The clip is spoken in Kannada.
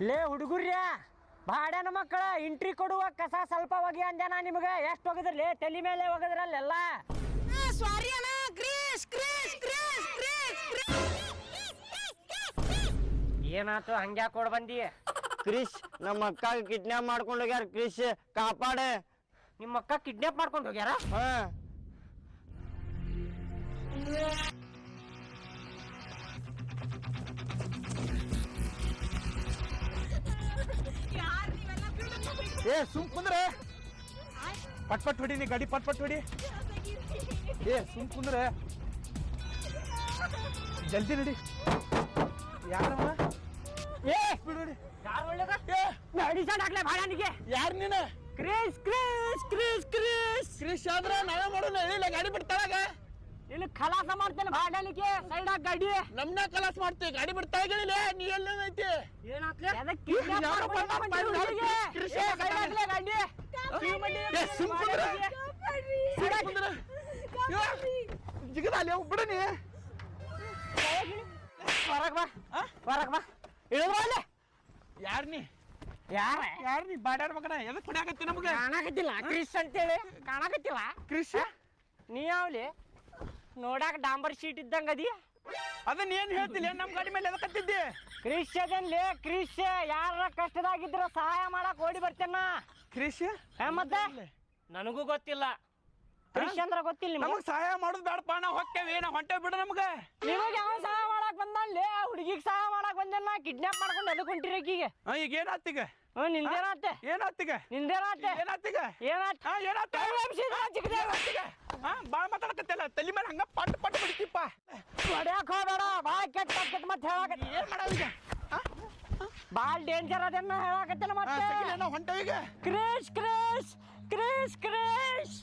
ಲೇ ಹುಡುಗರ್ಯ ಬಾಡ್ಯಾನ ಮಕ್ಕಳ ಎಂಟ್ರಿ ಕೊಡುವ ಕಸ ಸ್ವಲ್ಪ ಹೋಗಿ ಅಂಜನ ನಿಮಗೆ ಎಷ್ಟು ಹೋಗಿದ್ರಲಿ ತಲೆ ಮೇಲೆ ಹೋಗಿದ್ರಲ್ಲೆಲ್ಲ ಸಾರಿ ಅಣ್ಣ ಕ್ರಿಶ್ ಕ್ರಿಶ್ ಕ್ರಿಶ್ ಕ್ರಿಶ್ ಏನಾತು ಹಂಗ್ಯಾ ಕೊಡ್ ಬಂದಿ ಕ್ರಿಶ್ ನಮ್ಮ ಅಕ್ಕ ಕಿಡ್ನಾಪ್ ಮಾಡ್ಕೊಂಡು ಹೋಗ್ಯಾರ ಕ್ರಿಶ್ ಕಾಪಾಡೆ ನಿಮ್ಮ ಅಕ್ಕ ಕಿಡ್ನಾಪ್ ಮಾಡ್ಕೊಂಡು ಹೋಗ್ಯಾರ ಹಾ ಏ ಸುಮ್ ಕುಂದ್ರೆ ಪಟ್ ಹೊಡಿ ನೀ ಗಾಡಿ ಪಟ್ ಹೊಡಿ ಏ ಸುಮ್ ಕುಂದ್ರೆ ಜಲ್ದಿ ನಡಿ ಯಾರವ ಏ ಬಿಡಿ ಯಾರು ಒಳ್ಳೇದ ಗಾಡಿ ಸೈಡ್ ಹಾಕ್ಲೆ ಬಾಡ್ಯಾನಿಗೆ ಯಾರು ನೀನು ಕ್ರಿಶ್ ಕ್ರಿಶ್ ಕ್ರಿಶ್ ಕ್ರಿಶ್ ಕ್ರಿಶ್ ಆದ್ರೆ ನಾವೇ ಮಾಡೋಣ ಹೇಳಿಲ್ಲ ಗಾಡಿ ಬಿಡ್ತಾಳಾಗ ಇಲ್ಲಿ ಖಲಾಸ ಮಾಡ್ತೇನೆ ಬಾಡ್ಯಾನಿಗೆ ಸೈಡ್ ಹಾಕಿ ಗಾಡಿ ನಮ್ನ ಕಲಾಸ್ ಮಾಡ್ತೀವಿ ಗಾಡಿ ಬಿಡ್ತಾ ಹೇಳಿಲ್ಲ ನೀ ಎಲ್ಲೈತಿ ಏನಾತ್ಲೆ ಅದಕ್ಕೆ ಕಿಡ್ನಾಪ್ ಮಾಡ್ಕೊಂಡು ಹುಡುಗಿಗೆ ಕ್ರಿಶ್ ಏ ಸೈಡ್ ಹಾಕ್ಲೆ ಗಾಡಿ ಏ ಸುಮ್ ಕುಂದ್ರೆ ಜಿಗದ ಅಲ್ಲಿ ಹೋಗಿ ಬಿಡು ನೀ ಹೊರಗ್ ಬಾ ಹೊರಗ್ ಬಾ ಇಳಿದ್ರು ಅಲ್ಲೇ ಯಾರ್ ನೀ ಯಾರ ಯಾರ್ ನೀ ಬಾಡ್ಯಾಡ ಮಗನ ಎದಕ್ ಕುಡಿಯಾಕತ್ತಿ ನಮ್ಗೆ ಕಾಣಕತ್ತಿಲ್ಲ ಕ್ರಿಶ್ ಅಂತೇಳಿ ಕಾಣಕತ್ತಿಲ್ಲ ಕ್ರಿಶ್ ನೀ ಯಾವ್ಲಿ ನೋಡಾಕ ಡಾಂಬರ್ ಶೀಟ್ ಇದ್ದಂಗ ಅದಿ ಅದನ್ನ ಏನ್ ಹೇಳ್ತಿಲ್ಲ ನಮ್ ಗಾಡಿ ಮೇಲೆ ಎದಕತ್ತಿದ್ದಿ ಕ್ರಿಶ್ ಅದನ್ಲಿ ಕ್ರಿಶ್ ಯಾರ ಕಷ್ಟದಾಗಿದ್ರ ಸಹಾಯ ಮಾಡಕ್ ಓಡಿ ಬರ್ತೇನ ಕ್ರಿಶ್ ಮತ್ತೆ ನನಗೂ ಗೊತ್ತಿಲ್ಲ ಕ್ರಿಶ್ ಅಂದ್ರ ಗೊತ್ತಿಲ್ಲ ನಿಮ್ಗೆ ನಮಗ್ ಸಹಾಯ ಮಾಡೋದು ಬೇಡಪ್ಪ ನಾವು ಹೊಕ್ಕೇವಿ ನಾವು ಹೊಂಟೇವ್ ಬಿಡು ನಮ್ಗೆ ನಿಮಗೆ ಯಾವ ಸಹಾಯ ಮಾಡಕ್ ಬಂದಲ್ಲಿ ಹುಡುಗಿಗೆ ಸಹಾಯ ಮಾಡಕ್ ಬಂದೇನ ಕಿಡ್ನಾಪ್ ಮಾಡ್ಕೊಂಡು ಎದಕ್ ಹೊಂಟಿರಿ ಆಕಿಗೆ ಈಗ ಏನಾತ್ತೀಗ ನಿಂದೇನಾತೆ ಏನಾತ್ತೀಗ ನಿಂದೇನಾತೆ ಏನಾತ್ತೀಗ ಏನಾತ ಏನಾತ ಬಾಳ ಮಾತಾಡಕತ್ತಿಲ್ಲ ತಲೆ ಮೇಲೆ ಹಂಗ ಪಟ್ ಬಿಡ್ತಿಪ್ಪ ಹೊಡ್ಯಾಕ್ ಹೋಗ್ಬೇಡ ಭಾಳ ಕೆಟ್ಟ ಕೆಟ್ಟ ಮತ್ತೆ ಹೇಳಕತ್ತಿ ಏನ್ ಮಾಡಾವೀಗ ಭಾಳ ಡೇಂಜರ್ ಅದನ್ನ ಹೇಳಕತ್ತಿಲ್ಲ ಮತ್ತೆ ನಾವು ಹೊಂಟೇವೀಗ ಕ್ರಿಶ್ ಕ್ರಿಶ್ ಕ್ರಿಶ್ ಕ್ರಿಶ್